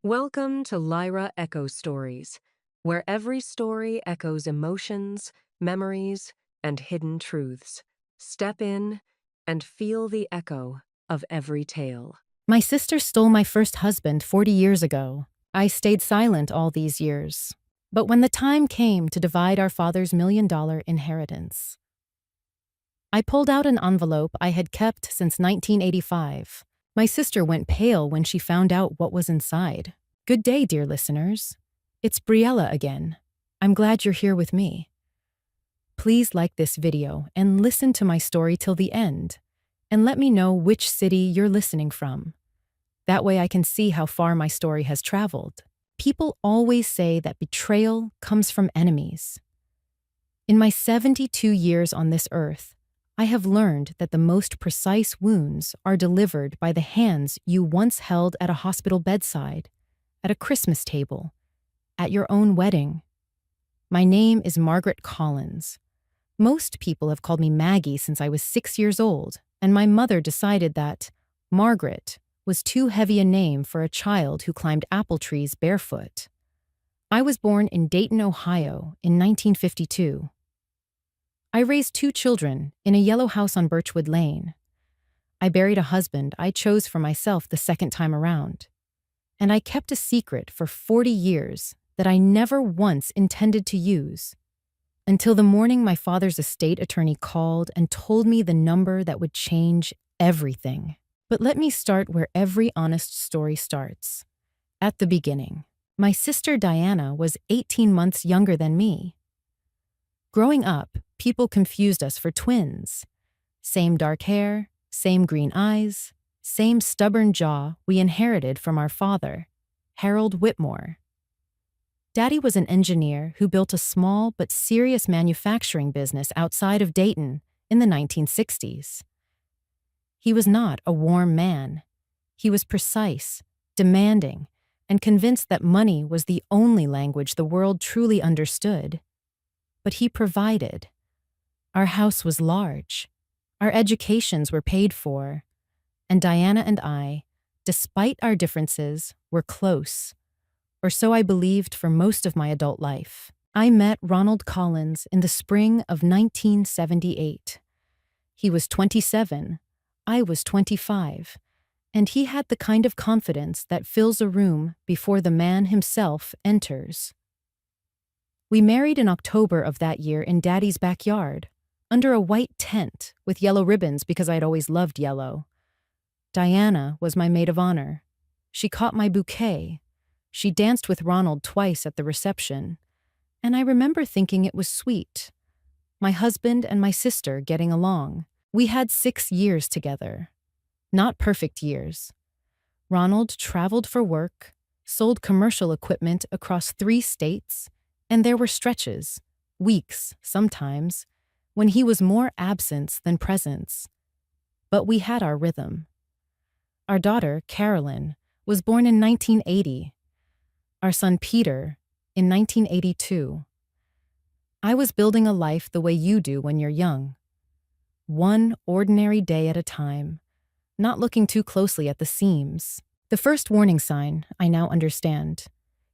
Welcome to Lyra Echo Stories, where every story echoes emotions, memories, and hidden truths. Step in and feel the echo of every tale. My sister stole my first husband 40 years ago. I stayed silent all these years. But when the time came to divide our father's $1 million inheritance, I pulled out an envelope I had kept since 1985. My sister went pale when she found out what was inside. Good day, dear listeners. It's Briella again. I'm glad you're here with me. Please like this video and listen to my story till the end, and let me know which city you're listening from. That way I can see how far my story has traveled. People always say that betrayal comes from enemies. In my 72 years on this earth, I have learned that the most precise wounds are delivered by the hands you once held at a hospital bedside, at a Christmas table, at your own wedding. My name is Margaret Collins. Most people have called me Maggie since I was 6 years old, and my mother decided that Margaret was too heavy a name for a child who climbed apple trees barefoot. I was born in Dayton, Ohio in 1952. I raised 2 children in a yellow house on Birchwood Lane. I buried a husband I chose for myself the second time around. And I kept a secret for 40 years that I never once intended to use, until the morning my father's estate attorney called and told me the number that would change everything. But let me start where every honest story starts. At the beginning, my sister Diana was 18 months younger than me. Growing up, people confused us for twins. Same dark hair, same green eyes, same stubborn jaw we inherited from our father, Harold Whitmore. Daddy was an engineer who built a small but serious manufacturing business outside of Dayton in the 1960s. He was not a warm man. He was precise, demanding, and convinced that money was the only language the world truly understood. But he provided. Our house was large. Our educations were paid for. And Diana and I, despite our differences, were close. Or so I believed for most of my adult life. I met Ronald Collins in the spring of 1978. He was 27. I was 25, and he had the kind of confidence that fills a room before the man himself enters. We married in October of that year in Daddy's backyard, under a white tent with yellow ribbons because I'd always loved yellow. Diana was my maid of honor. She caught my bouquet. She danced with Ronald twice at the reception, and I remember thinking it was sweet. My husband and my sister getting along. We had 6 years together. Not perfect years. Ronald traveled for work, sold commercial equipment across 3 states, and there were stretches, weeks sometimes, when he was more absence than presence. But we had our rhythm. Our daughter, Carolyn, was born in 1980. Our son, Peter, in 1982. I was building a life the way you do when you're young. One ordinary day at a time, not looking too closely at the seams. The first warning sign, I now understand,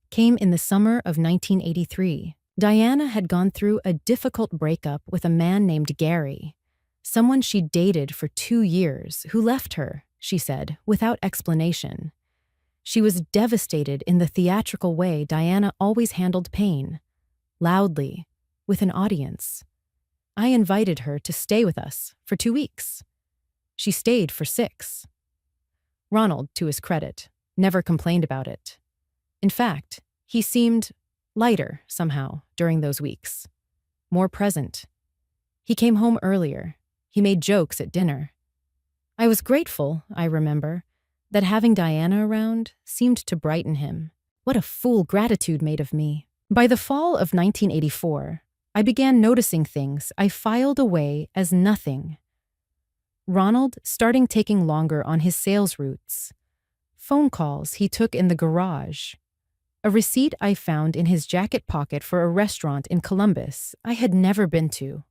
came in the summer of 1983. Diana had gone through a difficult breakup with a man named Gary, someone she'd dated for 2 years, who left her, she said, without explanation. She was devastated in the theatrical way Diana always handled pain, loudly, with an audience. I invited her to stay with us for 2 weeks. She stayed for 6. Ronald, to his credit, never complained about it. In fact, he seemed lighter somehow during those weeks, more present. He came home earlier. He made jokes at dinner. I was grateful, I remember, that having Diana around seemed to brighten him. What a fool gratitude made of me. By the fall of 1984, I began noticing things I filed away as nothing. Ronald starting taking longer on his sales routes. Phone calls he took in the garage. A receipt I found in his jacket pocket for a restaurant in Columbus I had never been to.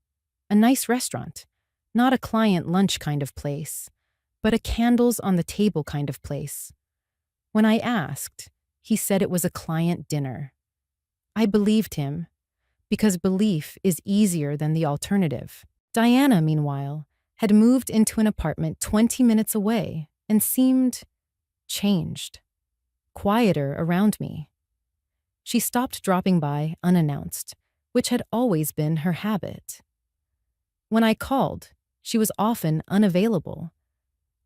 A nice restaurant, not a client lunch kind of place, but a candles on the table kind of place. When I asked, He said it was a client dinner. I believed him, because belief is easier than the alternative. Diana, meanwhile, had moved into an apartment 20 minutes away and seemed changed, quieter around me. She stopped dropping by unannounced, which had always been her habit. When I called, she was often unavailable.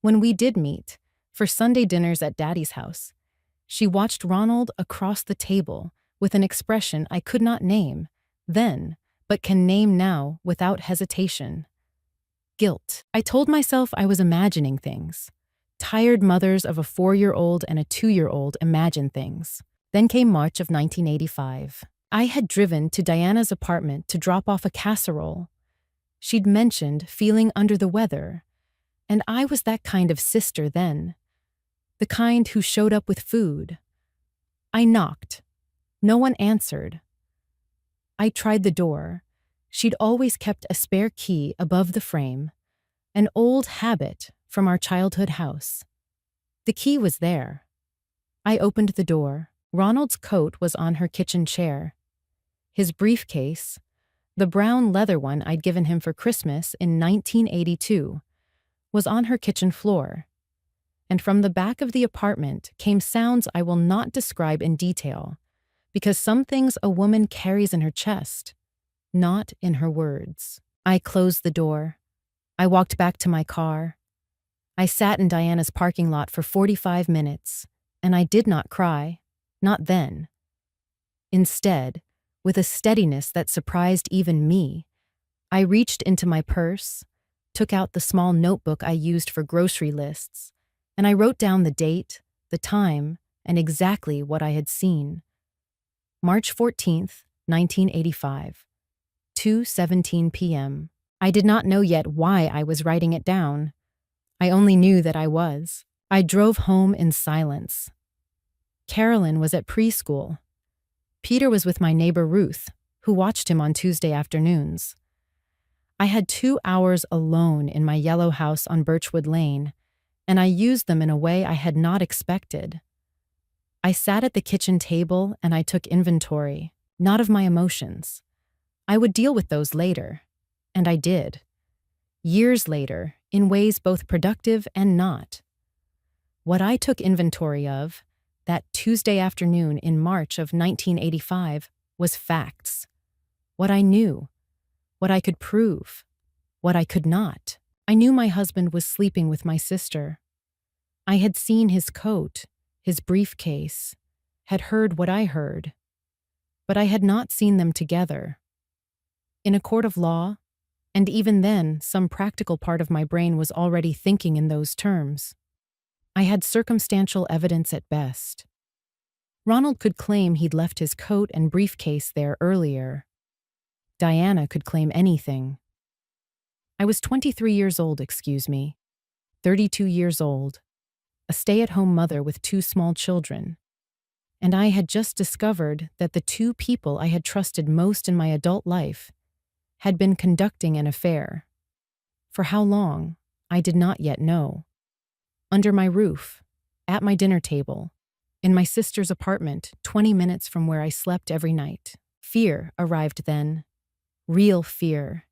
When we did meet, for Sunday dinners at Daddy's house, she watched Ronald across the table with an expression I could not name then, but can name now without hesitation. Guilt. I told myself I was imagining things. Tired mothers of a 4-year-old and a 2-year-old imagine things. Then came March of 1985. I had driven to Diana's apartment to drop off a casserole. She'd mentioned feeling under the weather, and I was that kind of sister then. The kind who showed up with food. I knocked. No one answered. I tried the door. She'd always kept a spare key above the frame, an old habit from our childhood house. The key was there. I opened the door. Ronald's coat was on her kitchen chair. His briefcase, the brown leather one I'd given him for Christmas in 1982, was on her kitchen floor. And from the back of the apartment came sounds I will not describe in detail, because some things a woman carries in her chest, not in her words. I closed the door. I walked back to my car. I sat in Diana's parking lot for 45 minutes, and I did not cry, not then. Instead, with a steadiness that surprised even me, I reached into my purse, took out the small notebook I used for grocery lists, and I wrote down the date, the time, and exactly what I had seen. March 14th, 1985, 2:17 p.m. I did not know yet why I was writing it down. I only knew that I was. I drove home in silence. Carolyn was at preschool. Peter was with my neighbor Ruth, who watched him on Tuesday afternoons. I had 2 hours alone in my yellow house on Birchwood Lane, and I used them in a way I had not expected. I sat at the kitchen table and I took inventory, not of my emotions. I would deal with those later, and I did. Years later, in ways both productive and not. What I took inventory of, that Tuesday afternoon in March of 1985, was facts. What I knew, what I could prove, what I could not. I knew my husband was sleeping with my sister. I had seen his coat, his briefcase, had heard what I heard, but I had not seen them together. In a court of law, and even then, some practical part of my brain was already thinking in those terms. I had circumstantial evidence at best. Ronald could claim he'd left his coat and briefcase there earlier. Diana could claim anything. I was 23 years old, 32 years old, a stay-at-home mother with 2 small children, and I had just discovered that the 2 people I had trusted most in my adult life had been conducting an affair. For how long, I did not yet know. Under my roof, at my dinner table, in my sister's apartment 20 minutes from where I slept every night. Fear arrived then. Real fear.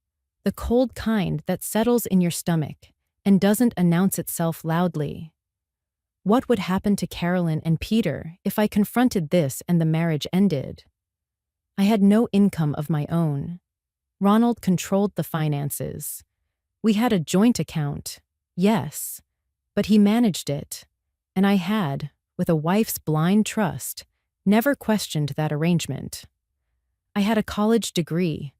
The cold kind that settles in your stomach and doesn't announce itself loudly. What would happen to Carolyn and Peter if I confronted this and the marriage ended? I had no income of my own. Ronald controlled the finances. We had a joint account, yes, but he managed it, and I had, with a wife's blind trust, never questioned that arrangement. I had a college degree,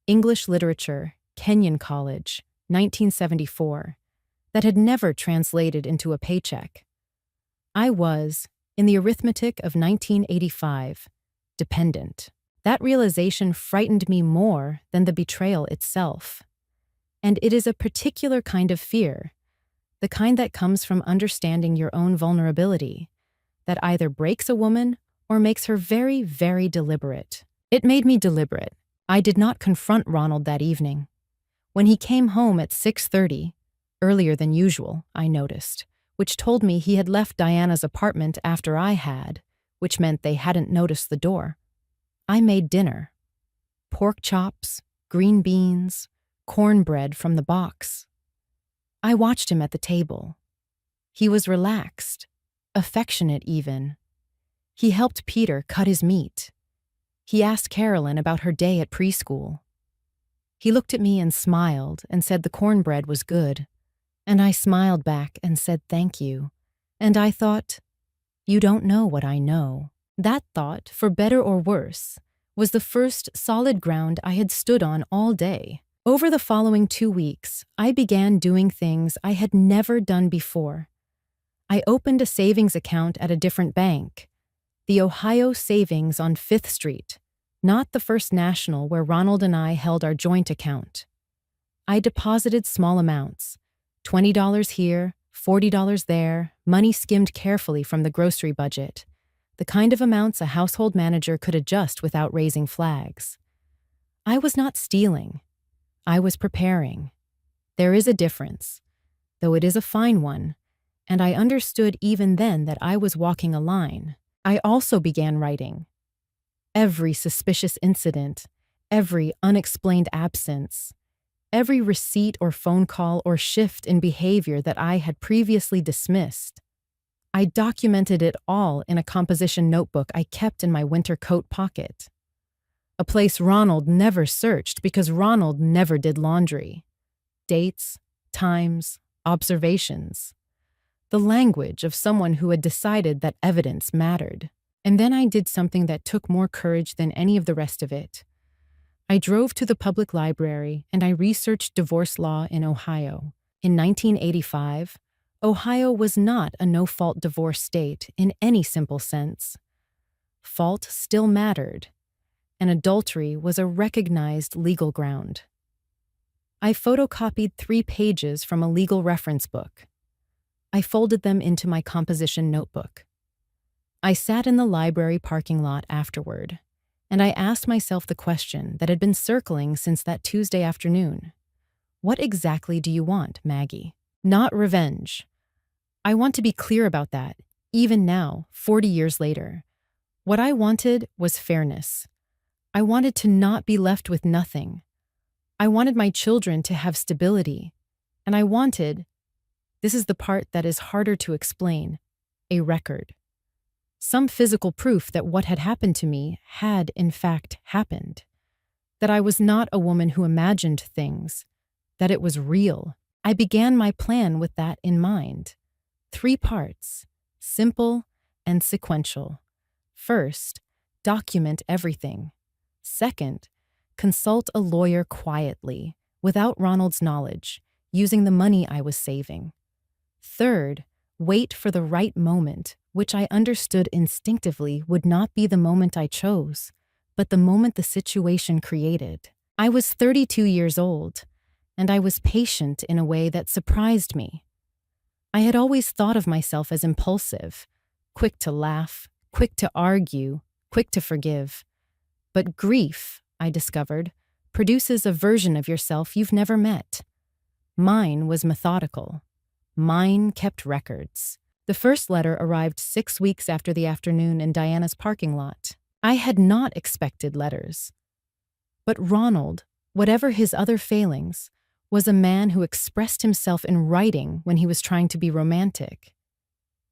English literature, Kenyon College, 1974, that had never translated into a paycheck. I was, in the arithmetic of 1985, dependent. That realization frightened me more than the betrayal itself. And it is a particular kind of fear, the kind that comes from understanding your own vulnerability, that either breaks a woman or makes her very, very deliberate. It made me deliberate. I did not confront Ronald that evening. When he came home at 6:30, earlier than usual, I noticed, which told me he had left Diana's apartment after I had, which meant they hadn't noticed the door. I made dinner: pork chops, green beans, cornbread from the box. I watched him at the table. He was relaxed, affectionate even. He helped Peter cut his meat. He asked Carolyn about her day at preschool. He looked at me and smiled and said the cornbread was good. And I smiled back and said thank you. And I thought, you don't know what I know. That thought, for better or worse, was the first solid ground I had stood on all day. Over the following 2 weeks, I began doing things I had never done before. I opened a savings account at a different bank, the Ohio Savings on 5th Street, not the First National where Ronald and I held our joint account. I deposited small amounts, $20 here, $40 there, money skimmed carefully from the grocery budget, the kind of amounts a household manager could adjust without raising flags. I was not stealing. I was preparing. There is a difference, though it is a fine one, and I understood even then that I was walking a line. I also began writing. Every suspicious incident, every unexplained absence, every receipt or phone call or shift in behavior that I had previously dismissed. I documented it all in a composition notebook I kept in my winter coat pocket. A place Ronald never searched because Ronald never did laundry. Dates, times, observations. The language of someone who had decided that evidence mattered. And then I did something that took more courage than any of the rest of it. I drove to the public library and I researched divorce law in Ohio. In 1985, Ohio was not a no-fault divorce state in any simple sense. Fault still mattered, and adultery was a recognized legal ground. I photocopied 3 pages from a legal reference book. I folded them into my composition notebook. I sat in the library parking lot afterward, and I asked myself the question that had been circling since that Tuesday afternoon. What exactly do you want, Maggie? Not revenge. I want to be clear about that, even now, 40 years later. What I wanted was fairness. I wanted to not be left with nothing. I wanted my children to have stability. And I wanted, this is the part that is harder to explain, a record. Some physical proof that what had happened to me had, in fact, happened. That I was not a woman who imagined things. That it was real. I began my plan with that in mind. 3 parts, simple and sequential. First, document everything. Second, consult a lawyer quietly, without Ronald's knowledge, using the money I was saving. Third, wait for the right moment, which I understood instinctively would not be the moment I chose, but the moment the situation created. I was 32 years old, and I was patient in a way that surprised me. I had always thought of myself as impulsive, quick to laugh, quick to argue, quick to forgive. But grief, I discovered, produces a version of yourself you've never met. Mine was methodical. Mine kept records. The first letter arrived 6 weeks after the afternoon in Diana's parking lot. I had not expected letters. But Ronald, whatever his other failings, was a man who expressed himself in writing when he was trying to be romantic.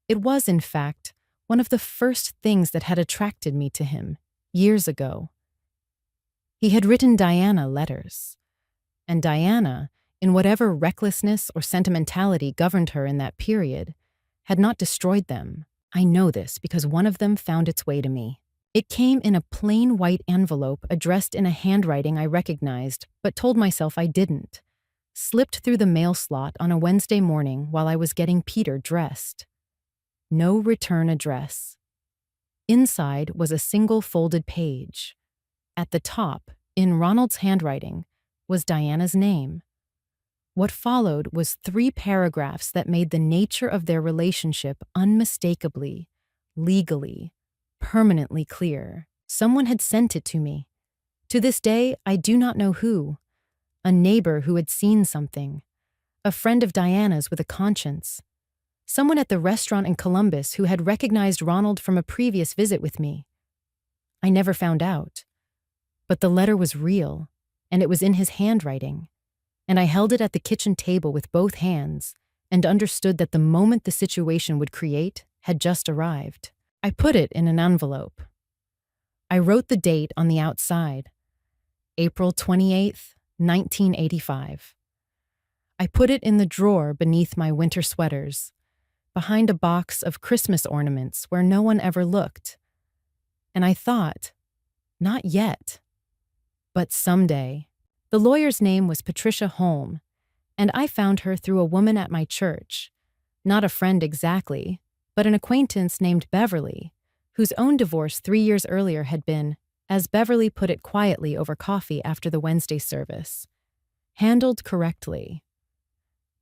It was, in fact, one of the first things that had attracted me to him, years ago. He had written Diana letters, and Diana, in whatever recklessness or sentimentality governed her in that period, had not destroyed them. I know this because one of them found its way to me. It came in a plain white envelope addressed in a handwriting I recognized, but told myself I didn't. Slipped through the mail slot on a Wednesday morning while I was getting Peter dressed. No return address. Inside was a single folded page. At the top, in Ronald's handwriting, was Diana's name. What followed was 3 paragraphs that made the nature of their relationship unmistakably, legally, permanently clear. Someone had sent it to me. To this day, I do not know who. A neighbor who had seen something. A friend of Diana's with a conscience. Someone at the restaurant in Columbus who had recognized Ronald from a previous visit with me. I never found out. But the letter was real, and it was in his handwriting, and I held it at the kitchen table with both hands and understood that the moment the situation would create had just arrived. I put it in an envelope. I wrote the date on the outside, April 28th, 1985. I put it in the drawer beneath my winter sweaters, behind a box of Christmas ornaments where no one ever looked. And I thought, not yet, but someday. The lawyer's name was Patricia Holm, and I found her through a woman at my church. Not a friend exactly, but an acquaintance named Beverly, whose own divorce 3 years earlier had been, as Beverly put it quietly over coffee after the Wednesday service, handled correctly.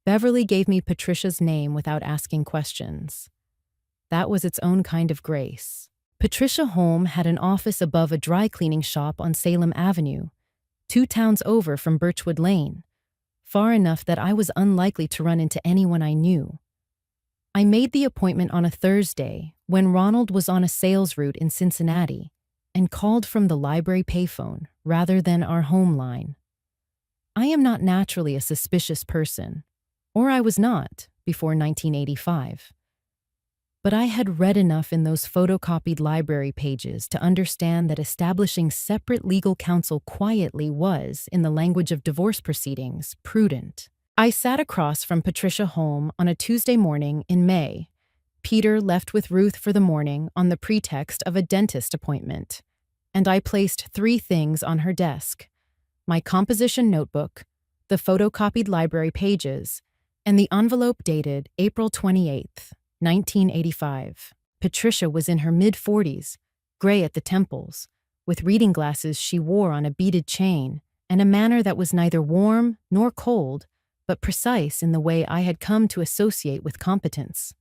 Beverly gave me Patricia's name without asking questions. That was its own kind of grace. Patricia Holm had an office above a dry cleaning shop on Salem Avenue, 2 towns over from Birchwood Lane, far enough that I was unlikely to run into anyone I knew. I made the appointment on a Thursday when Ronald was on a sales route in Cincinnati and called from the library payphone rather than our home line. I am not naturally a suspicious person, or I was not before 1985. But I had read enough in those photocopied library pages to understand that establishing separate legal counsel quietly was, in the language of divorce proceedings, prudent. I sat across from Patricia Holm on a Tuesday morning in May. Peter left with Ruth for the morning on the pretext of a dentist appointment, and I placed 3 things on her desk: my composition notebook, the photocopied library pages, and the envelope dated April 28th. 1985. Patricia was in her mid-40s, gray at the temples, with reading glasses she wore on a beaded chain, and a manner that was neither warm nor cold, but precise in the way I had come to associate with competence.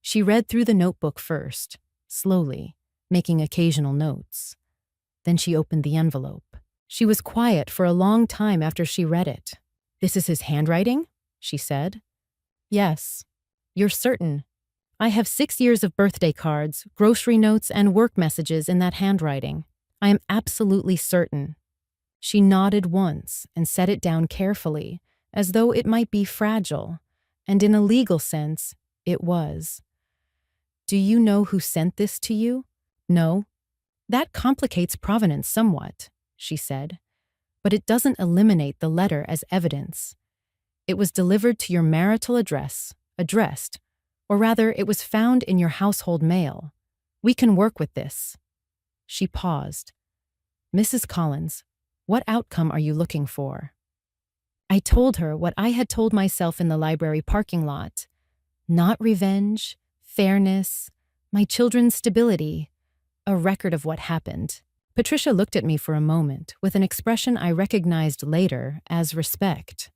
She read through the notebook first, slowly, making occasional notes. Then she opened the envelope. She was quiet for a long time after she read it. "This is his handwriting?" she said. "Yes. You're certain?" "I have 6 years of birthday cards, grocery notes, and work messages in that handwriting. I am absolutely certain." She nodded once and set it down carefully, as though it might be fragile, and in a legal sense, it was. "Do you know who sent this to you?" "No." "That complicates provenance somewhat," she said, "but it doesn't eliminate the letter as evidence. It was delivered to your marital address, addressed, or rather, it was found in your household mail. We can work with this." She paused. "Mrs. Collins, what outcome are you looking for?" I told her what I had told myself in the library parking lot. Not revenge, fairness, my children's stability, a record of what happened. Patricia looked at me for a moment with an expression I recognized later as respect.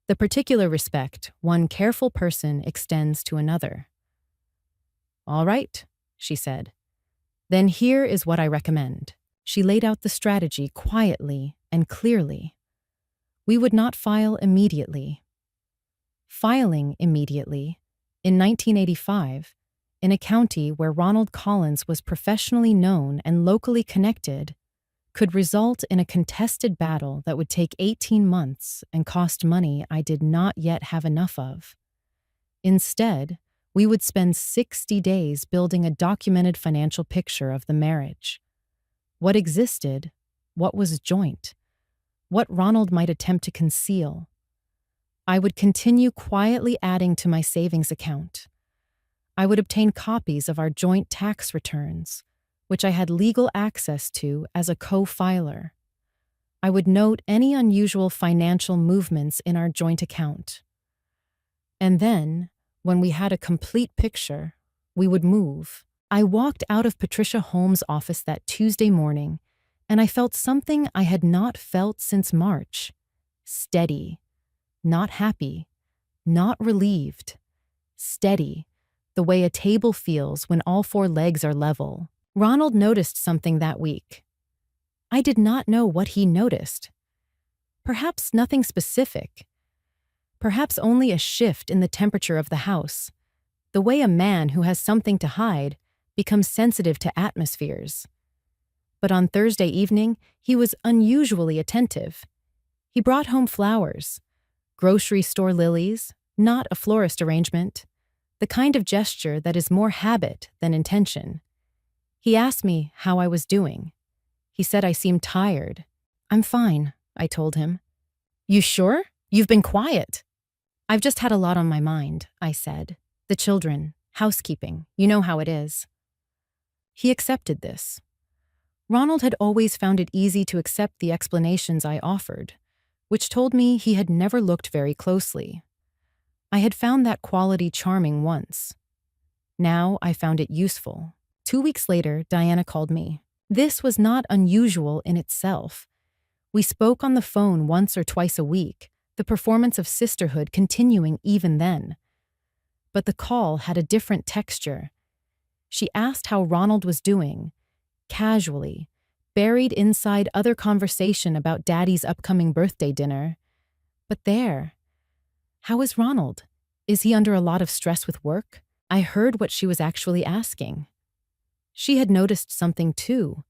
The particular respect one careful person extends to another. "All right," she said. "Then here is what I recommend." She laid out the strategy quietly and clearly. We would not file immediately. Filing immediately, in 1985, in a county where Ronald Collins was professionally known and locally connected, could result in a contested battle that would take 18 months and cost money I did not yet have enough of. Instead, we would spend 60 days building a documented financial picture of the marriage. What existed, what was joint, what Ronald might attempt to conceal. I would continue quietly adding to my savings account. I would obtain copies of our joint tax returns, which I had legal access to as a co-filer. I would note any unusual financial movements in our joint account. And then, when we had a complete picture, we would move. I walked out of Patricia Holm's office that Tuesday morning, and I felt something I had not felt since March. Steady. Not happy. Not relieved. Steady, the way a table feels when all 4 legs are level. Ronald noticed something that week. I did not know what he noticed. Perhaps nothing specific. Perhaps only a shift in the temperature of the house, The way a man who has something to hide becomes sensitive to atmospheres. But on Thursday evening, he was unusually attentive. He brought home flowers, grocery store lilies, not a florist arrangement, the kind of gesture that is more habit than intention. He asked me how I was doing. He said I seemed tired. "I'm fine," I told him. "You sure? You've been quiet." "I've just had a lot on my mind," I said. "The children, housekeeping, you know how it is." He accepted this. Ronald had always found it easy to accept the explanations I offered, which told me he had never looked very closely. I had found that quality charming once. Now I found it useful. 2 weeks later, Diana called me. This was not unusual in itself. We spoke on the phone once or twice a week, the performance of sisterhood continuing even then. But the call had a different texture. She asked how Ronald was doing, casually, buried inside other conversation about Daddy's upcoming birthday dinner. But there. "How is Ronald? Is he under a lot of stress with work?" I heard what she was actually asking. She had noticed something too.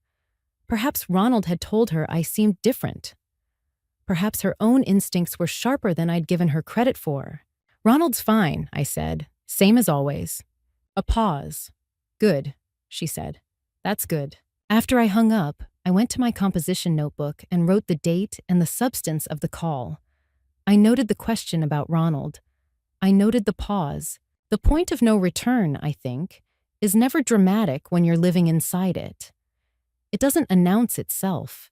Perhaps Ronald had told her I seemed different. Perhaps her own instincts were sharper than I'd given her credit for. "Ronald's fine," I said. "Same as always." A pause. "Good," she said. "That's good." After I hung up, I went to my composition notebook and wrote the date and the substance of the call. I noted the question about Ronald. I noted the pause. The point of no return, I think, is never dramatic when you're living inside it. It doesn't announce itself.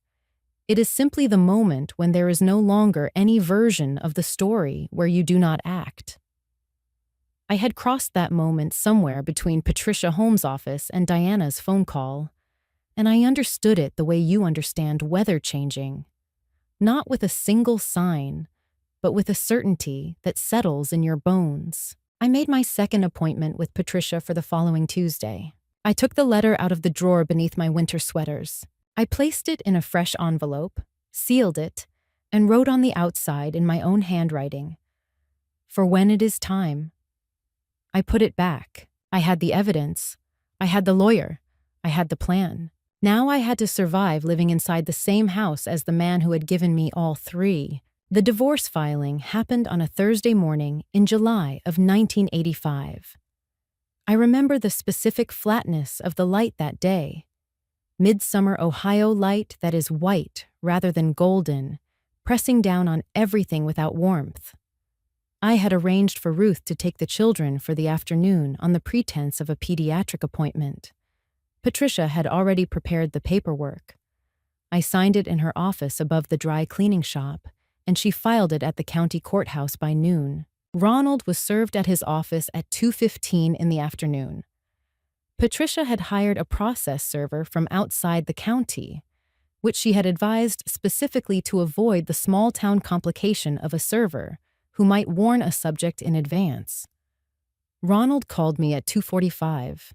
It is simply the moment when there is no longer any version of the story where you do not act. I had crossed that moment somewhere between Patricia Holmes' office and Diana's phone call, and I understood it the way you understand weather changing. Not with a single sign, but with a certainty that settles in your bones. I made my second appointment with Patricia for the following Tuesday. I took the letter out of the drawer beneath my winter sweaters. I placed it in a fresh envelope, sealed it, and wrote on the outside in my own handwriting, "For when it is time." I put it back. I had the evidence. I had the lawyer. I had the plan. Now I had to survive living inside the same house as the man who had given me all three. The divorce filing happened on a Thursday morning in July of 1985. I remember the specific flatness of the light that day. Midsummer Ohio light that is white rather than golden, pressing down on everything without warmth. I had arranged for Ruth to take the children for the afternoon on the pretense of a pediatric appointment. Patricia had already prepared the paperwork. I signed it in her office above the dry cleaning shop, and she filed it at the county courthouse by noon. Ronald was served at his office at 2:15 in the afternoon. Patricia had hired a process server from outside the county, which she had advised specifically to avoid the small-town complication of a server who might warn a subject in advance. Ronald called me at 2:45.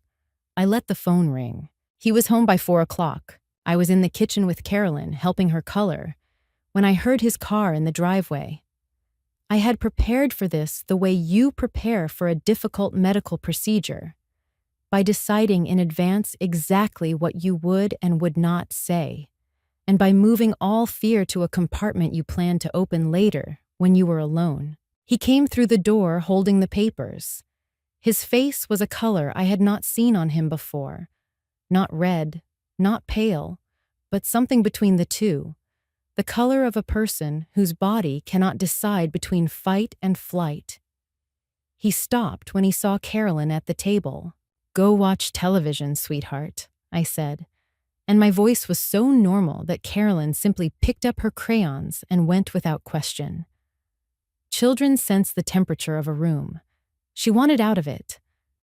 I let the phone ring. He was home by 4 o'clock. I was in the kitchen with Carolyn, helping her color, when I heard his car in the driveway. I had prepared for this the way you prepare for a difficult medical procedure, by deciding in advance exactly what you would and would not say, and by moving all fear to a compartment you planned to open later when you were alone. He came through the door holding the papers. His face was a color I had not seen on him before. Not red, not pale, but something between the two. The color of a person whose body cannot decide between fight and flight. He stopped when he saw Carolyn at the table. "Go watch television, sweetheart," I said, and my voice was so normal that Carolyn simply picked up her crayons and went without question. Children sense the temperature of a room. She wanted out of it.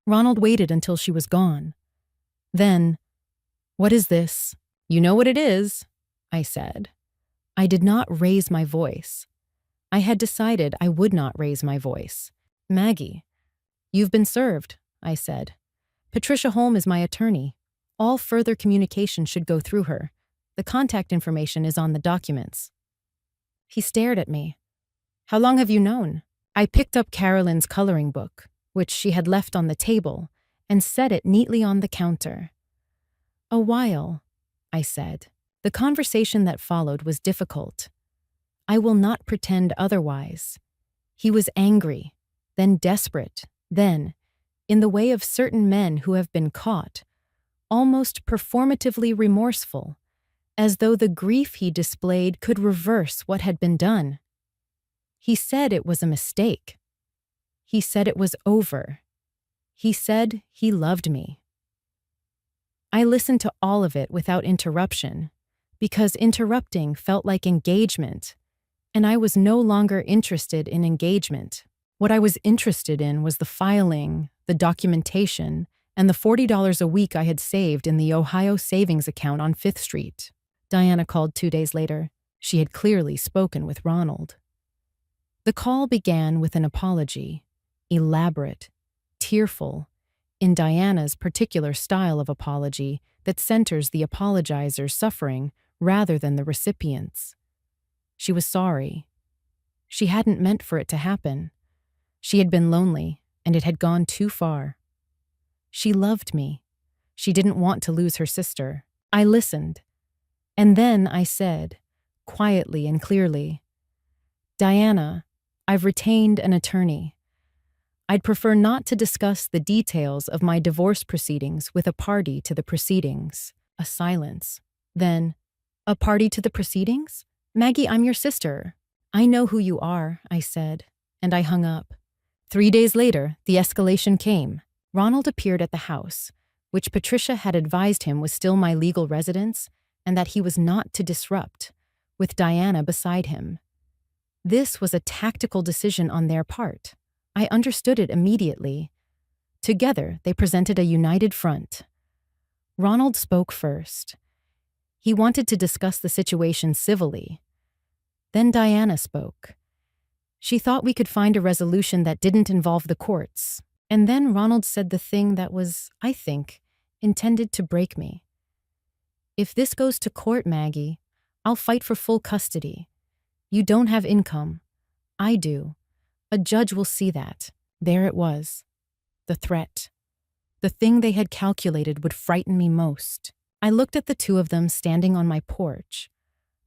Ronald waited until she was gone. Then, "What is this?" "You know what it is," I said. I did not raise my voice. I had decided I would not raise my voice. "Maggie, you've been served," I said. "Patricia Holm is my attorney. All further communication should go through her. The contact information is on the documents." He stared at me. "How long have you known?" I picked up Carolyn's coloring book. which she had left on the table, and set it neatly on the counter. "A while," I said. The conversation that followed was difficult. I will not pretend otherwise. He was angry, then desperate, then, in the way of certain men who have been caught, almost performatively remorseful, as though the grief he displayed could reverse what had been done. He said it was a mistake. He said it was over. He said he loved me. I listened to all of it without interruption, because interrupting felt like engagement, and I was no longer interested in engagement. What I was interested in was the filing, the documentation, and the $40 a week I had saved in the Ohio savings account on 5th Street. Diana called 2 days later. She had clearly spoken with Ronald. The call began with an apology, elaborate, tearful, in Diana's particular style of apology that centers the apologizer's suffering rather than the recipient's. She was sorry. She hadn't meant for it to happen. She had been lonely, and it had gone too far. She loved me. She didn't want to lose her sister. I listened. And then I said, quietly and clearly, "Diana, I've retained an attorney. I'd prefer not to discuss the details of my divorce proceedings with a party to the proceedings." A silence. Then, "A party to the proceedings? Maggie, I'm your sister." "I know who you are," I said, and I hung up. 3 days later, the escalation came. Ronald appeared at the house, which Patricia had advised him was still my legal residence and that he was not to disrupt, with Diana beside him. This was a tactical decision on their part. I understood it immediately. Together, they presented a united front. Ronald spoke first. He wanted to discuss the situation civilly. Then Diana spoke. She thought we could find a resolution that didn't involve the courts. And then Ronald said the thing that was, I think, intended to break me. "If this goes to court, Maggie, I'll fight for full custody. You don't have income. I do. A judge will see that." There it was. The threat. The thing they had calculated would frighten me most. I looked at the two of them standing on my porch.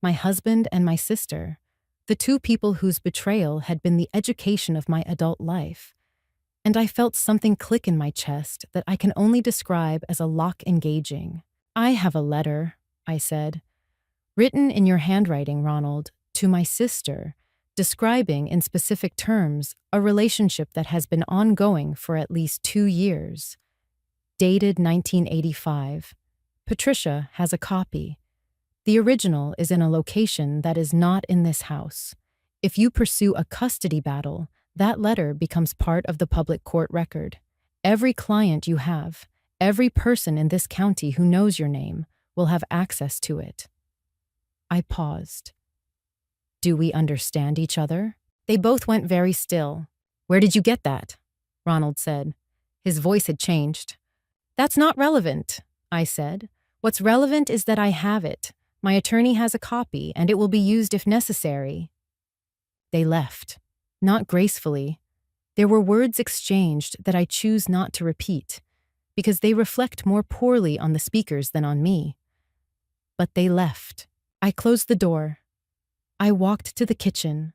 My husband and my sister. The two people whose betrayal had been the education of my adult life. And I felt something click in my chest that I can only describe as a lock engaging. "I have a letter," I said. "Written in your handwriting, Ronald, to my sister, describing in specific terms a relationship that has been ongoing for at least 2 years. Dated 1985. Patricia has a copy. The original is in a location that is not in this house. If you pursue a custody battle, that letter becomes part of the public court record. Every client you have, every person in this county who knows your name, will have access to it." I paused. "Do we understand each other?" They both went very still. "Where did you get that?" Ronald said. His voice had changed. "That's not relevant," I said. "What's relevant is that I have it. My attorney has a copy, and it will be used if necessary." They left. Not gracefully. There were words exchanged that I choose not to repeat, because they reflect more poorly on the speakers than on me. But they left. I closed the door. I walked to the kitchen.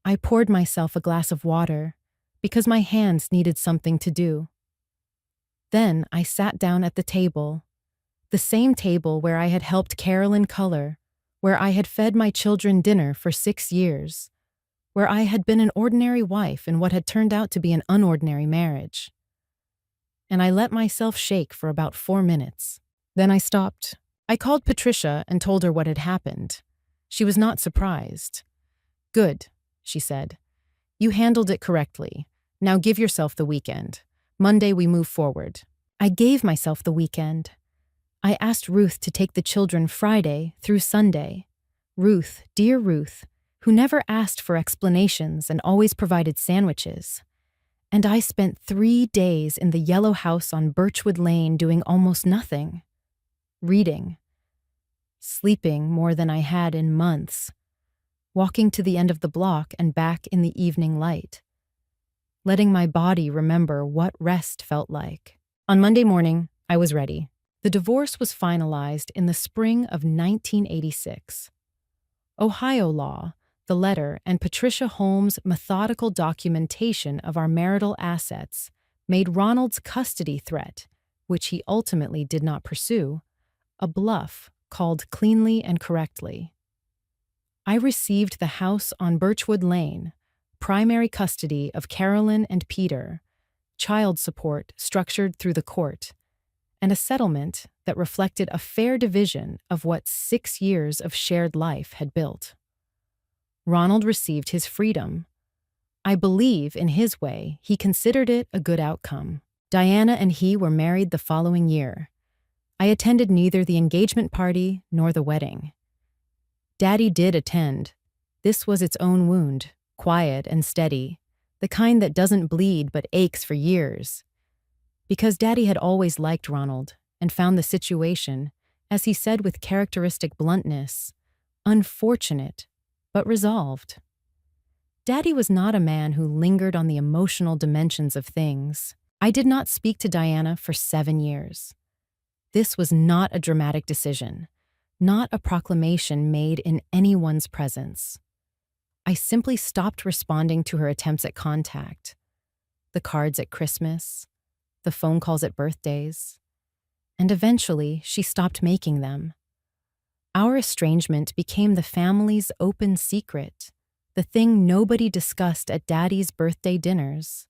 I poured myself a glass of water, because my hands needed something to do. Then I sat down at the table, the same table where I had helped Carolyn color, where I had fed my children dinner for 6 years, where I had been an ordinary wife in what had turned out to be an unordinary marriage. And I let myself shake for about 4 minutes. Then I stopped. I called Patricia and told her what had happened. She was not surprised. "Good," she said. "You handled it correctly. Now give yourself the weekend. Monday we move forward." I gave myself the weekend. I asked Ruth to take the children Friday through Sunday. Ruth, dear Ruth, who never asked for explanations and always provided sandwiches. And I spent 3 days in the yellow house on Birchwood Lane doing almost nothing. Reading. Sleeping more than I had in months. Walking to the end of the block and back in the evening light. letting my body remember what rest felt like. On Monday morning, I was ready. The divorce was finalized in the spring of 1986. Ohio law, the letter, and Patricia Holmes' methodical documentation of our marital assets made Ronald's custody threat, which he ultimately did not pursue, a bluff called cleanly and correctly. I received the house on Birchwood Lane, primary custody of Carolyn and Peter, child support structured through the court, and a settlement that reflected a fair division of what 6 years of shared life had built. Ronald received his freedom. I believe, in his way, he considered it a good outcome. Diana and he were married the following year. I attended neither the engagement party nor the wedding. Daddy did attend. This was its own wound, quiet and steady, the kind that doesn't bleed but aches for years. Because Daddy had always liked Ronald and found the situation, as he said with characteristic bluntness, unfortunate, but resolved. Daddy was not a man who lingered on the emotional dimensions of things. I did not speak to Diana for 7 years. This was not a dramatic decision, not a proclamation made in anyone's presence. I simply stopped responding to her attempts at contact, the cards at Christmas, the phone calls at birthdays, and eventually she stopped making them. Our estrangement became the family's open secret, the thing nobody discussed at Daddy's birthday dinners,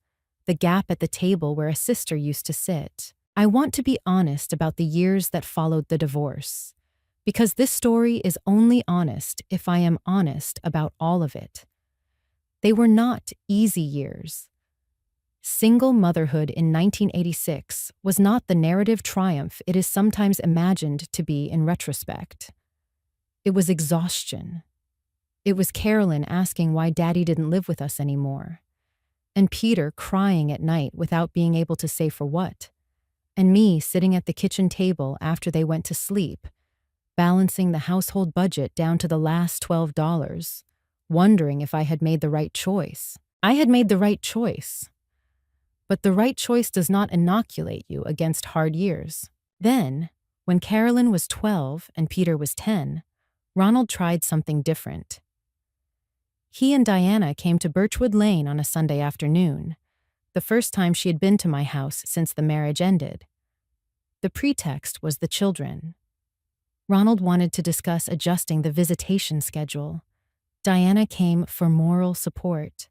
the gap at the table where a sister used to sit. I want to be honest about the years that followed the divorce, because this story is only honest if I am honest about all of it. They were not easy years. Single motherhood in 1986 was not the narrative triumph it is sometimes imagined to be in retrospect. It was exhaustion. It was Carolyn asking why Daddy didn't live with us anymore, and Peter crying at night without being able to say for what, and me sitting at the kitchen table after they went to sleep, balancing the household budget down to the last $12, wondering if I had made the right choice. I had made the right choice. But the right choice does not inoculate you against hard years. Then, when Carolyn was 12 and Peter was 10, Ronald tried something different. He and Diana came to Birchwood Lane on a Sunday afternoon, the first time she had been to my house since the marriage ended. The pretext was the children. Ronald wanted to discuss adjusting the visitation schedule. Diana came for moral support,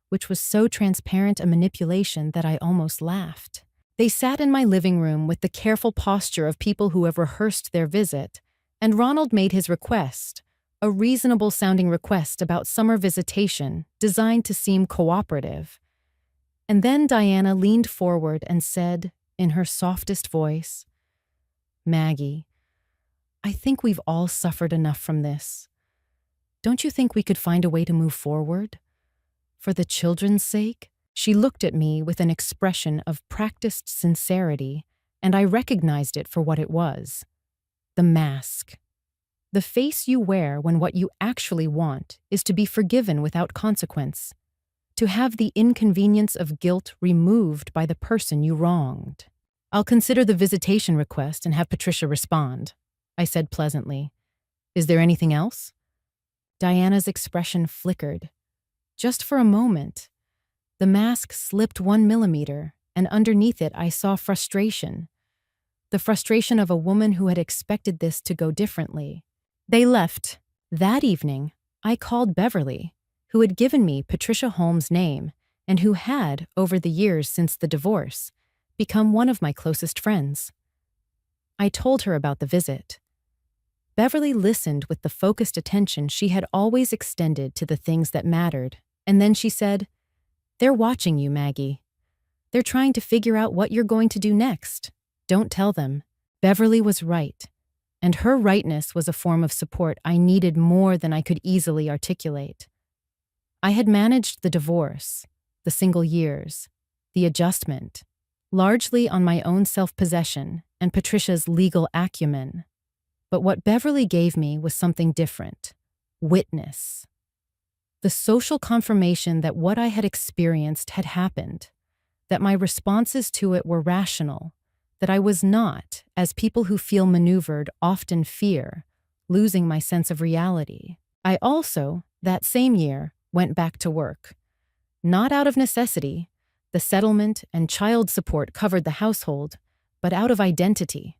which was so transparent a manipulation that I almost laughed. They sat in my living room with the careful posture of people who have rehearsed their visit, and Ronald made his request, a reasonable-sounding request about summer visitation designed to seem cooperative. And then Diana leaned forward and said, in her softest voice, "Maggie, I think we've all suffered enough from this. Don't you think we could find a way to move forward? For the children's sake?" She looked at me with an expression of practiced sincerity, and I recognized it for what it was. The mask. The face you wear when what you actually want is to be forgiven without consequence, to have the inconvenience of guilt removed by the person you wronged. "I'll consider the visitation request and have Patricia respond," I said pleasantly. "Is there anything else?" Diana's expression flickered. Just for a moment. The mask slipped 1 millimeter, and underneath it I saw frustration. The frustration of a woman who had expected this to go differently. They left. That evening, I called Beverly, who had given me Patricia Holmes' name and who had, over the years since the divorce, become one of my closest friends. I told her about the visit. Beverly listened with the focused attention she had always extended to the things that mattered, and then she said, "They're watching you, Maggie. They're trying to figure out what you're going to do next. Don't tell them." Beverly was right, and her rightness was a form of support I needed more than I could easily articulate. I had managed the divorce, the single years, the adjustment, largely on my own self-possession and Patricia's legal acumen. But what Beverly gave me was something different. Witness. The social confirmation that what I had experienced had happened, that my responses to it were rational, that I was not, as people who feel maneuvered often fear, losing my sense of reality. I also, that same year, went back to work. Not out of necessity, the settlement and child support covered the household, but out of identity.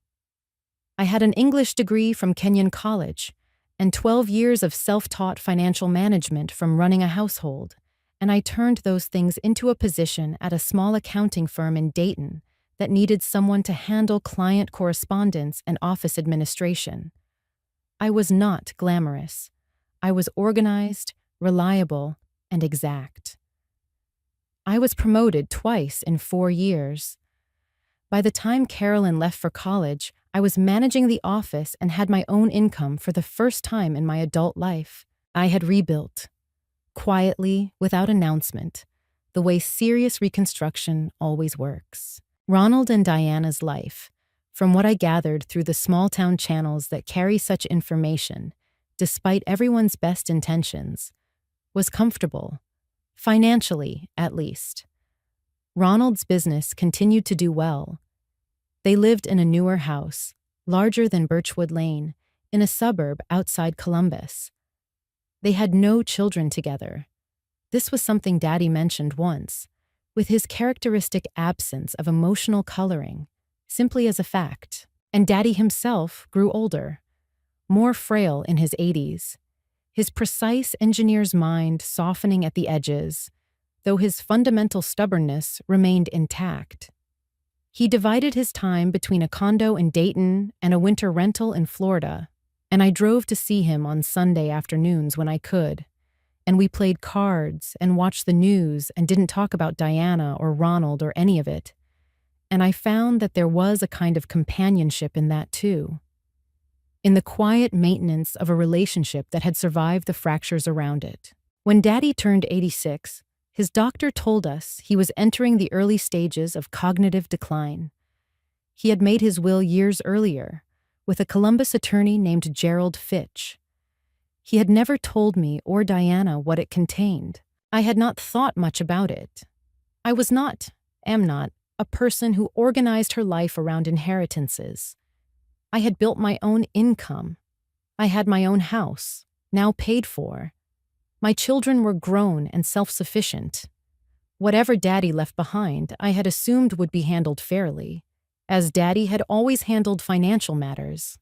I had an English degree from Kenyon College and 12 years of self-taught financial management from running a household, and I turned those things into a position at a small accounting firm in Dayton that needed someone to handle client correspondence and office administration. I was not glamorous. I was organized, reliable, and exact. I was promoted twice in 4 years. By the time Carolyn left for college, I was managing the office and had my own income for the first time in my adult life. I had rebuilt, quietly, without announcement, the way serious reconstruction always works. Ronald and Diana's life, from what I gathered through the small-town channels that carry such information, despite everyone's best intentions, was comfortable, financially at least. Ronald's business continued to do well. They lived in a newer house, larger than Birchwood Lane, in a suburb outside Columbus. They had no children together. This was something Daddy mentioned once, with his characteristic absence of emotional coloring, simply as a fact. And Daddy himself grew older, more frail in his 80s, his precise engineer's mind softening at the edges, though his fundamental stubbornness remained intact. He divided his time between a condo in Dayton and a winter rental in Florida, and I drove to see him on Sunday afternoons when I could, and we played cards and watched the news and didn't talk about Diana or Ronald or any of it. And I found that there was a kind of companionship in that too, in the quiet maintenance of a relationship that had survived the fractures around it. When Daddy turned 86, his doctor told us he was entering the early stages of cognitive decline. He had made his will years earlier, with a Columbus attorney named Gerald Fitch. He had never told me or Diana what it contained. I had not thought much about it. I am not, a person who organized her life around inheritances. I had built my own income. I had my own house, now paid for. My children were grown and self-sufficient. Whatever Daddy left behind, I had assumed would be handled fairly, as Daddy had always handled financial matters,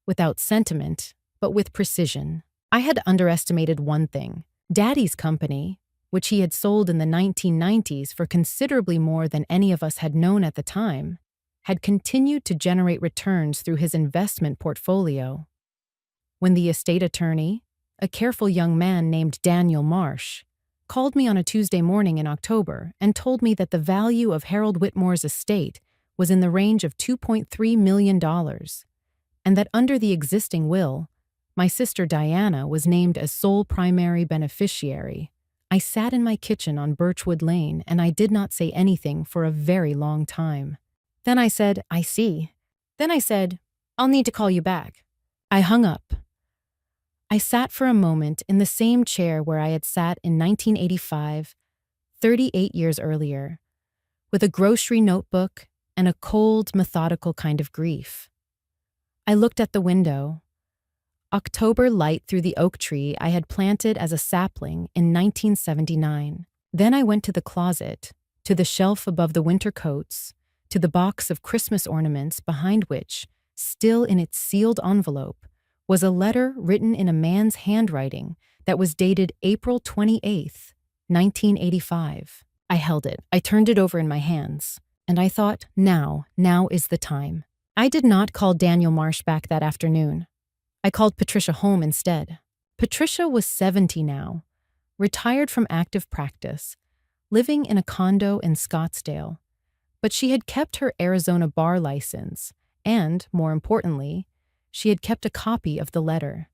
without sentiment, but with precision. I had underestimated one thing. Daddy's company, which he had sold in the 1990s for considerably more than any of us had known at the time, had continued to generate returns through his investment portfolio. When the estate attorney, a careful young man named Daniel Marsh, called me on a Tuesday morning in October and told me that the value of Harold Whitmore's estate was in the range of $2.3 million, and that under the existing will, my sister Diana was named as sole primary beneficiary. I sat in my kitchen on Birchwood Lane and I did not say anything for a very long time. Then I said, "I see." Then I said, "I'll need to call you back." I hung up. I sat for a moment in the same chair where I had sat in 1985, 38 years earlier, with a grocery notebook and a cold, methodical kind of grief. I looked at the window. October light through the oak tree I had planted as a sapling in 1979. Then I went to the closet, to the shelf above the winter coats, to the box of Christmas ornaments behind which, still in its sealed envelope, was a letter written in a man's handwriting that was dated April 28th, 1985. I held it. I turned it over in my hands. And I thought, now is the time. I did not call Daniel Marsh back that afternoon. I called Patricia home instead. Patricia was 70 now, retired from active practice, living in a condo in Scottsdale. But she had kept her Arizona bar license, and, more importantly, she had kept a copy of the letter.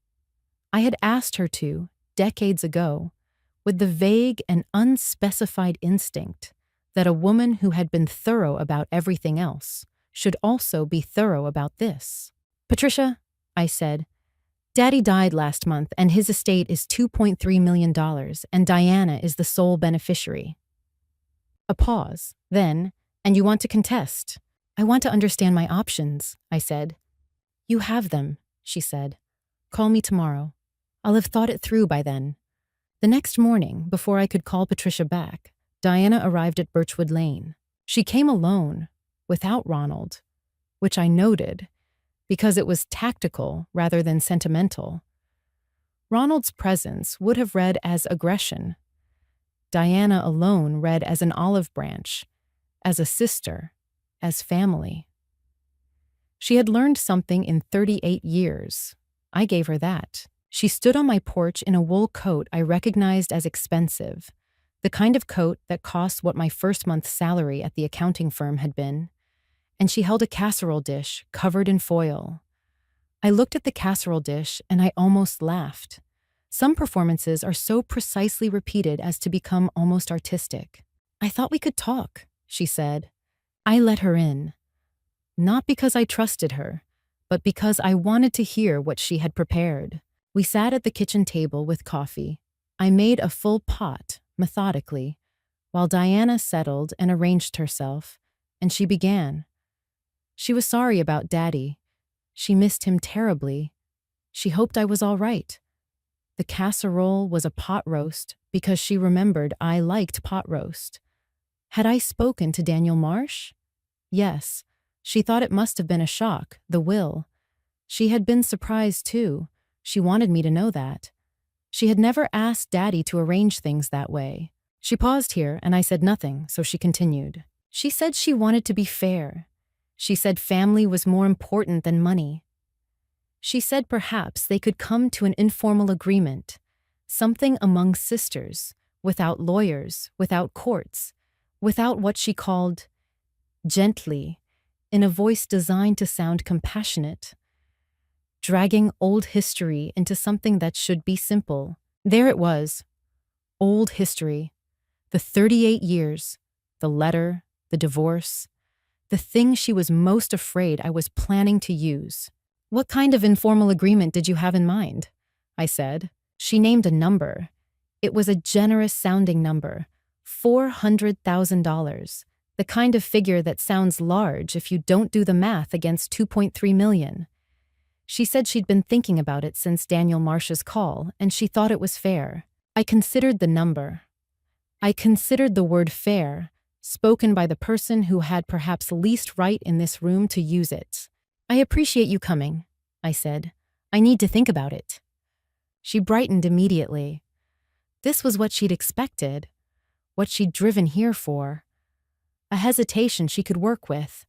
I had asked her to, decades ago, with the vague and unspecified instinct that a woman who had been thorough about everything else should also be thorough about this. "Patricia," I said, Daddy died last month and his estate is $2.3 million and Diana is the sole beneficiary. A pause. Then, and you want to contest? I want to understand my options, I said. You have them, she said. Call me tomorrow. I'll have thought it through by then. The next morning, before I could call Patricia back, Diana arrived at Birchwood Lane. She came alone, without Ronald, which I noted, because it was tactical rather than sentimental. Ronald's presence would have read as aggression. Diana alone read as an olive branch, as a sister, as family. She had learned something in 38 years. I gave her that. She stood on my porch in a wool coat I recognized as expensive, the kind of coat that cost what my first month's salary at the accounting firm had been, and she held a casserole dish covered in foil. I looked at the casserole dish and I almost laughed. Some performances are so precisely repeated as to become almost artistic. I thought we could talk, she said. I let her in. Not because I trusted her, but because I wanted to hear what she had prepared. We sat at the kitchen table with coffee. I made a full pot, methodically, while Diana settled and arranged herself, and she began. She was sorry about Daddy. She missed him terribly. She hoped I was all right. The casserole was a pot roast because she remembered I liked pot roast. Had I spoken to Daniel Marsh? Yes. She thought it must have been a shock, the will. She had been surprised, too. She wanted me to know that. She had never asked Daddy to arrange things that way. She paused here, and I said nothing, so she continued. She said she wanted to be fair. She said family was more important than money. She said perhaps they could come to an informal agreement, something among sisters, without lawyers, without courts, without what she called gently, in a voice designed to sound compassionate, dragging old history into something that should be simple. There it was, old history, the 38 years, the letter, the divorce, the thing she was most afraid I was planning to use. What kind of informal agreement did you have in mind? I said. She named a number. It was a generous-sounding number, $400,000, the kind of figure that sounds large if you don't do the math against $2.3 million. She said she'd been thinking about it since Daniel Marsh's call, and she thought it was fair. I considered the number. I considered the word fair, spoken by the person who had perhaps least right in this room to use it. I appreciate you coming, I said. I need to think about it. She brightened immediately. This was what she'd expected, what she'd driven here for. A hesitation she could work with.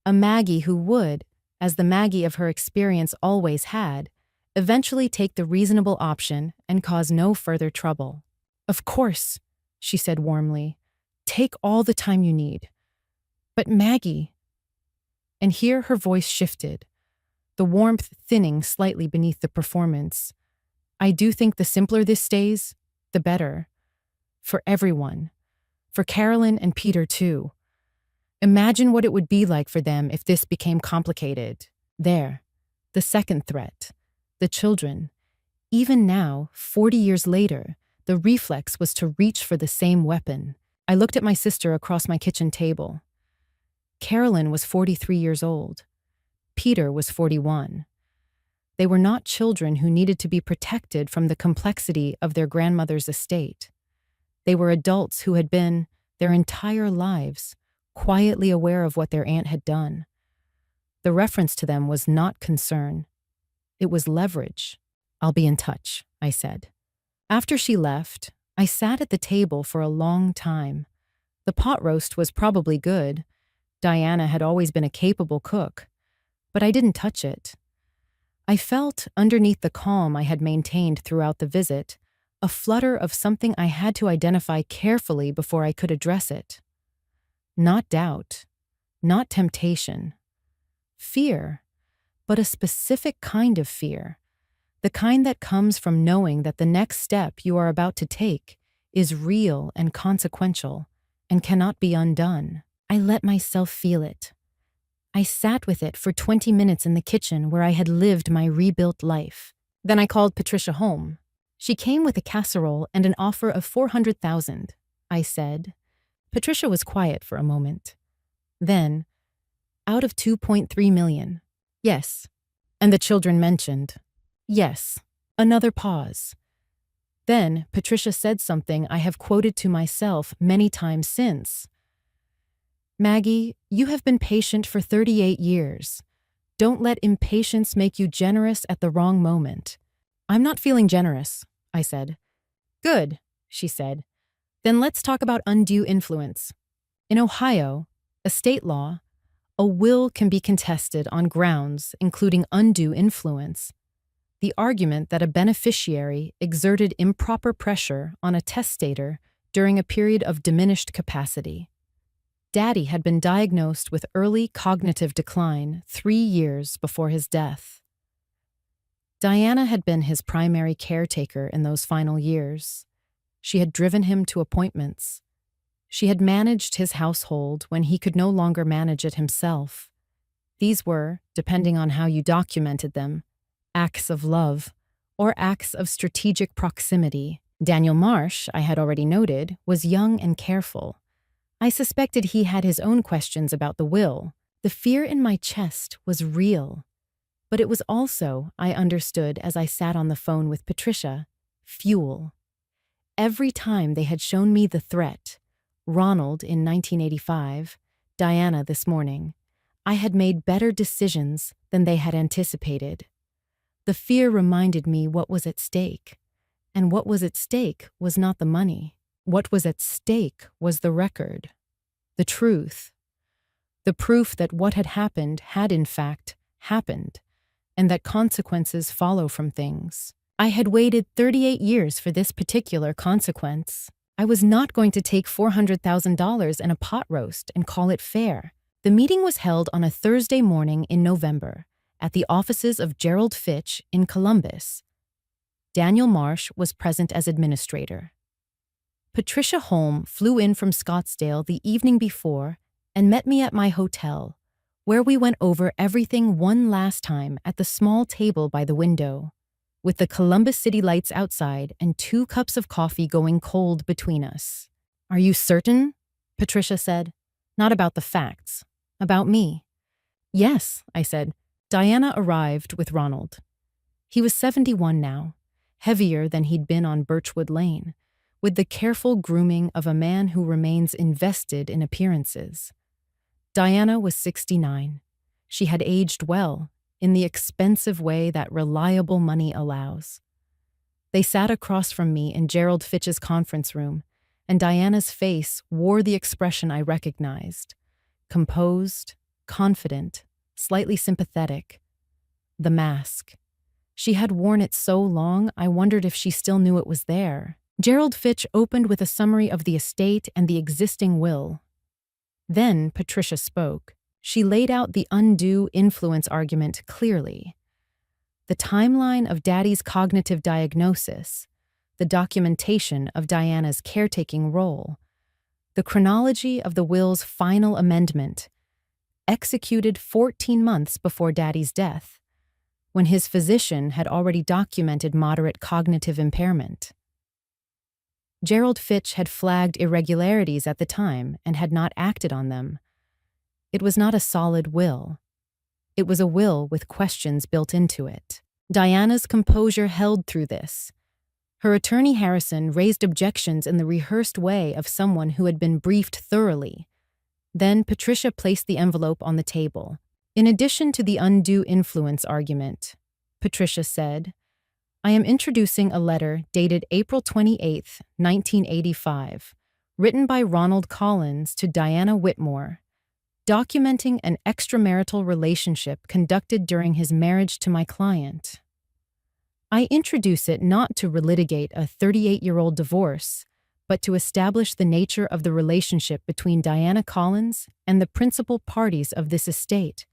A Maggie who would, as the Maggie of her experience always had, eventually take the reasonable option and cause no further trouble. Of course, she said warmly. Take all the time you need. But Maggie... And here her voice shifted, the warmth thinning slightly beneath the performance. I do think the simpler this stays, the better. For everyone. For Carolyn and Peter, too. Imagine what it would be like for them if this became complicated. There. The second threat. The children. Even now, 40 years later, the reflex was to reach for the same weapon. I looked at my sister across my kitchen table. Carolyn was 43 years old. Peter was 41. They were not children who needed to be protected from the complexity of their grandmother's estate. They were adults who had been, their entire lives, quietly aware of what their aunt had done. The reference to them was not concern. It was leverage. I'll be in touch, I said. After she left, I sat at the table for a long time. The pot roast was probably good. Diana had always been a capable cook, but I didn't touch it. I felt, underneath the calm I had maintained throughout the visit, a flutter of something I had to identify carefully before I could address it. Not doubt, not temptation. Fear, but a specific kind of fear, the kind that comes from knowing that the next step you are about to take is real and consequential and cannot be undone. I let myself feel it. I sat with it for 20 minutes in the kitchen where I had lived my rebuilt life, Then I called Patricia home. She came with a casserole and an offer of 400,000, I said. Patricia was quiet for a moment. Then, out of 2.3 million. Yes. And the children mentioned. Yes. Another pause. Then Patricia said something I have quoted to myself many times since. Maggie, you have been patient for 38 years. Don't let impatience make you generous at the wrong moment. I'm not feeling generous, I said. Good, she said. Then let's talk about undue influence. In Ohio, a state law, a will can be contested on grounds including undue influence. The argument that a beneficiary exerted improper pressure on a testator during a period of diminished capacity. Daddy had been diagnosed with early cognitive decline 3 years before his death. Diana had been his primary caretaker in those final years. She had driven him to appointments. She had managed his household when he could no longer manage it himself. These were, depending on how you documented them, acts of love or acts of strategic proximity. Daniel Marsh, I had already noted, was young and careful. I suspected he had his own questions about the will. The fear in my chest was real. But it was also, I understood as I sat on the phone with Patricia, fuel. Every time they had shown me the threat, Ronald in 1985, Diana this morning, I had made better decisions than they had anticipated. The fear reminded me what was at stake. And what was at stake was not the money. What was at stake was the record, the truth, the proof that what had happened had in fact happened, and that consequences follow from things. I had waited 38 years for this particular consequence. I was not going to take $400,000 and a pot roast and call it fair. The meeting was held on a Thursday morning in November at the offices of Gerald Fitch in Columbus. Daniel Marsh was present as administrator. Patricia Holm flew in from Scottsdale the evening before and met me at my hotel, where we went over everything one last time at the small table by the window, with the Columbus city lights outside and 2 cups of coffee going cold between us. Are you certain? Patricia said. Not about the facts. About me. Yes, I said. Diana arrived with Ronald. He was 71 now, heavier than he'd been on Birchwood Lane, with the careful grooming of a man who remains invested in appearances. Diana was 69. She had aged well, in the expensive way that reliable money allows. They sat across from me in Gerald Fitch's conference room, and Diana's face wore the expression I recognized. Composed, confident, slightly sympathetic. The mask. She had worn it so long, I wondered if she still knew it was there. Gerald Fitch opened with a summary of the estate and the existing will. Then Patricia spoke. She laid out the undue influence argument clearly. The timeline of Daddy's cognitive diagnosis, the documentation of Diana's caretaking role, the chronology of the will's final amendment, executed 14 months before Daddy's death, when his physician had already documented moderate cognitive impairment. Gerald Fitch had flagged irregularities at the time and had not acted on them. It was not a solid will. It was a will with questions built into it. Diana's composure held through this. Her attorney Harrison raised objections in the rehearsed way of someone who had been briefed thoroughly. Then Patricia placed the envelope on the table. In addition to the undue influence argument, Patricia said, I am introducing a letter dated April 28, 1985, written by Ronald Collins to Diana Whitmore, documenting an extramarital relationship conducted during his marriage to my client. I introduce it not to relitigate a 38-year-old divorce, but to establish the nature of the relationship between Diana Collins and the principal parties of this estate,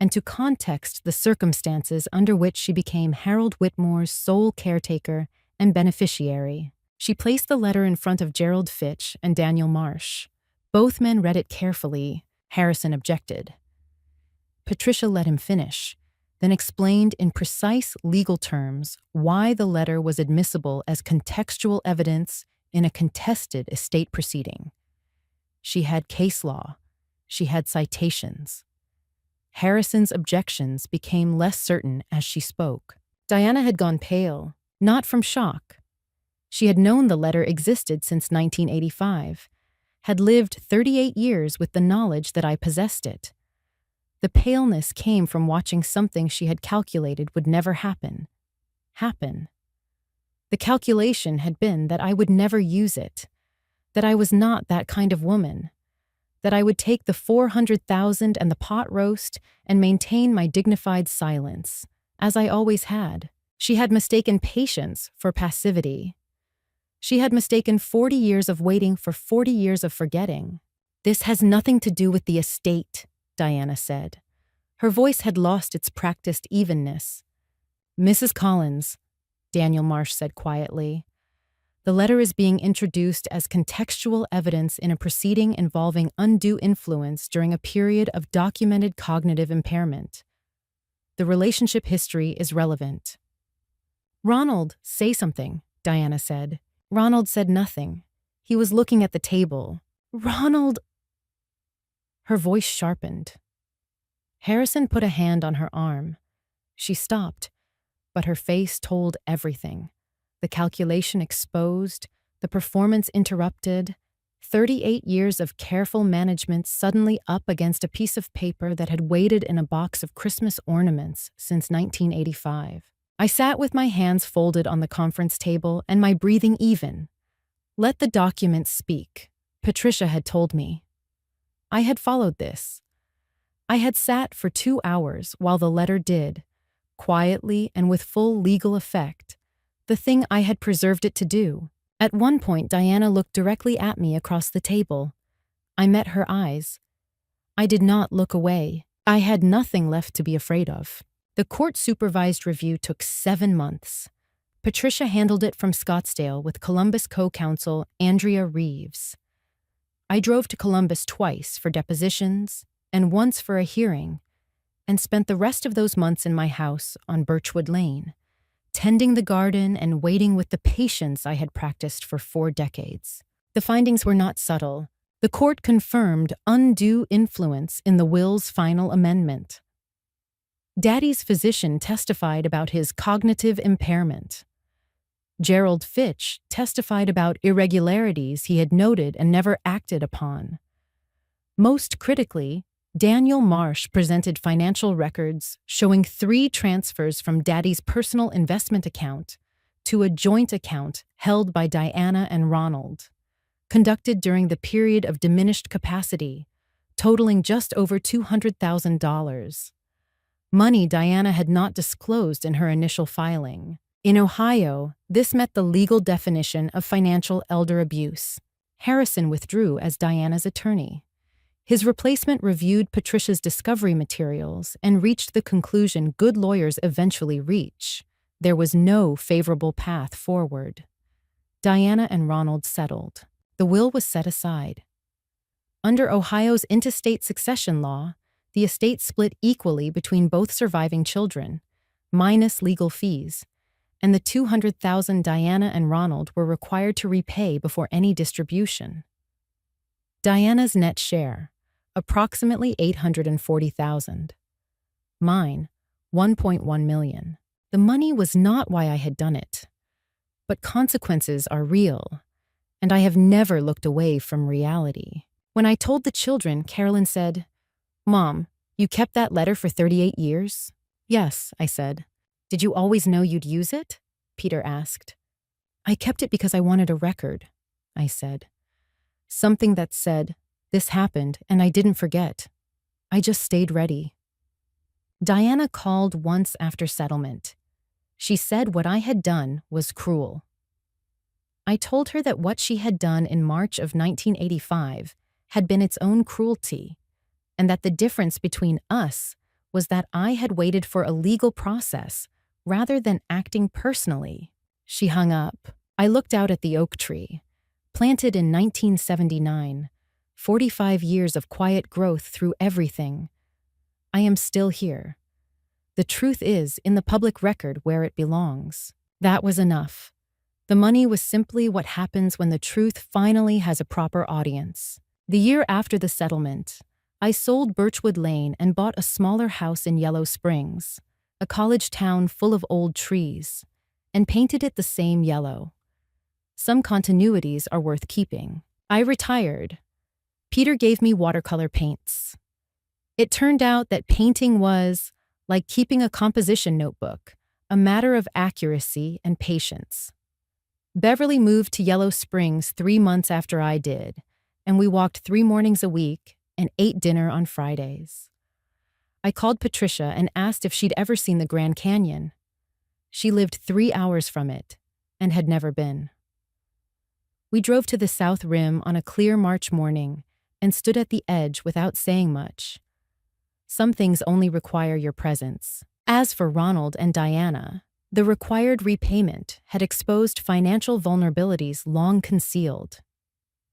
and to context the circumstances under which she became Harold Whitmore's sole caretaker and beneficiary. She placed the letter in front of Gerald Fitch and Daniel Marsh. Both men read it carefully. Harrison objected. Patricia let him finish, then explained in precise legal terms why the letter was admissible as contextual evidence in a contested estate proceeding. She had case law. She had citations. Harrison's objections became less certain as she spoke. Diana had gone pale, not from shock. She had known the letter existed since 1985, had lived 38 years with the knowledge that I possessed it. The paleness came from watching something she had calculated would never happen. The calculation had been that I would never use it, that I was not that kind of woman, that I would take the 400,000 and the pot roast and maintain my dignified silence, as I always had. She had mistaken patience for passivity. She had mistaken 40 years of waiting for 40 years of forgetting. "This has nothing to do with the estate," Diana said. Her voice had lost its practiced evenness. "Mrs. Collins," Daniel Marsh said quietly, "the letter is being introduced as contextual evidence in a proceeding involving undue influence during a period of documented cognitive impairment. The relationship history is relevant." "Ronald, say something," Diana said. Ronald said nothing. He was looking at the table. "Ronald!" Her voice sharpened. Harrison put a hand on her arm. She stopped, but her face told everything. The calculation exposed, the performance interrupted, 38 years of careful management suddenly up against a piece of paper that had waited in a box of Christmas ornaments since 1985. I sat with my hands folded on the conference table and my breathing even. Let the document speak, Patricia had told me. I had followed this. I had sat for 2 hours while the letter did, quietly and with full legal effect, the thing I had preserved it to do. At one point, Diana looked directly at me across the table. I met her eyes. I did not look away. I had nothing left to be afraid of. The court-supervised review took 7 months. Patricia handled it from Scottsdale with Columbus co-counsel Andrea Reeves. I drove to Columbus twice for depositions and once for a hearing, and spent the rest of those months in my house on Birchwood Lane, tending the garden and waiting with the patience I had practiced for 4 decades. The findings were not subtle. The court confirmed undue influence in the will's final amendment. Daddy's physician testified about his cognitive impairment. Gerald Fitch testified about irregularities he had noted and never acted upon. Most critically, Daniel Marsh presented financial records showing 3 transfers from Daddy's personal investment account to a joint account held by Diana and Ronald, conducted during the period of diminished capacity, totaling just over $200,000. Money Diana had not disclosed in her initial filing. In Ohio, this met the legal definition of financial elder abuse. Harrison withdrew as Diana's attorney. His replacement reviewed Patricia's discovery materials and reached the conclusion good lawyers eventually reach. There was no favorable path forward. Diana and Ronald settled. The will was set aside. Under Ohio's intestate succession law, the estate split equally between both surviving children, minus legal fees, and the $200,000 Diana and Ronald were required to repay before any distribution. Diana's net share, approximately $840,000. Mine, $1.1 million. The money was not why I had done it. But consequences are real, and I have never looked away from reality. When I told the children, Carolyn said, "Mom, you kept that letter for 38 years?" "Yes," I said. "Did you always know you'd use it?" Peter asked. "I kept it because I wanted a record," I said. Something that said, "This happened, and I didn't forget. I just stayed ready." Diana called once after settlement. She said what I had done was cruel. I told her that what she had done in March of 1985 had been its own cruelty, and that the difference between us was that I had waited for a legal process rather than acting personally. She hung up. I looked out at the oak tree, planted in 1979, 45 years of quiet growth through everything. I am still here. The truth is in the public record where it belongs. That was enough. The money was simply what happens when the truth finally has a proper audience. The year after the settlement, I sold Birchwood Lane and bought a smaller house in Yellow Springs, a college town full of old trees, and painted it the same yellow. Some continuities are worth keeping. I retired. Peter gave me watercolor paints. It turned out that painting was, like keeping a composition notebook, a matter of accuracy and patience. Beverly moved to Yellow Springs 3 months after I did, and we walked 3 mornings a week and ate dinner on Fridays. I called Patricia and asked if she'd ever seen the Grand Canyon. She lived 3 hours from it and had never been. We drove to the South Rim on a clear March morning and stood at the edge without saying much. Some things only require your presence. As for Ronald and Diana, the required repayment had exposed financial vulnerabilities long concealed.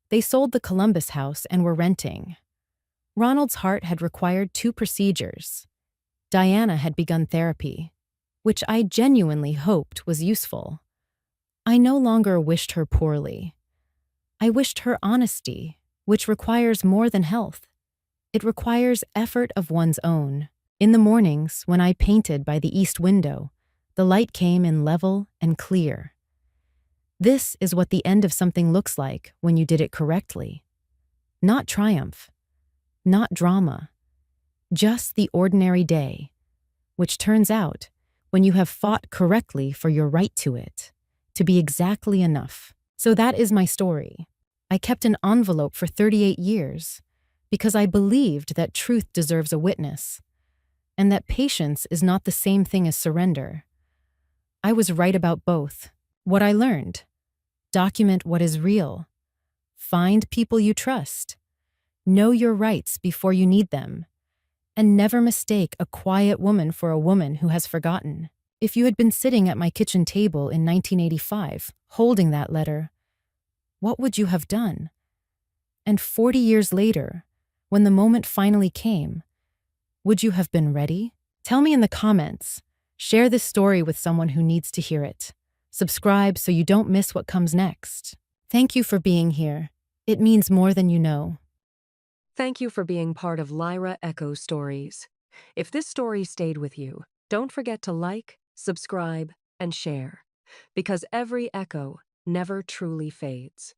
They sold the Columbus house and were renting. Ronald's heart had required 2 procedures. Diana had begun therapy, which I genuinely hoped was useful. I no longer wished her poorly. I wished her honesty, which requires more than health. It requires effort of one's own. In the mornings, when I painted by the east window, the light came in level and clear. This is what the end of something looks like when you did it correctly. Not triumph, not drama, just the ordinary day, which turns out, when you have fought correctly for your right to it, to be exactly enough. So that is my story. I kept an envelope for 38 years because I believed that truth deserves a witness, and that patience is not the same thing as surrender. I was right about both. What I learned: document what is real. Find people you trust. Know your rights before you need them. And never mistake a quiet woman for a woman who has forgotten. If you had been sitting at my kitchen table in 1985, holding that letter, what would you have done? And 40 years later, when the moment finally came, would you have been ready? Tell me in the comments. Share this story with someone who needs to hear it. Subscribe so you don't miss what comes next. Thank you for being here. It means more than you know. Thank you for being part of Lyra Echo Stories. If this story stayed with you, don't forget to like, subscribe, and share, because every echo never truly fades.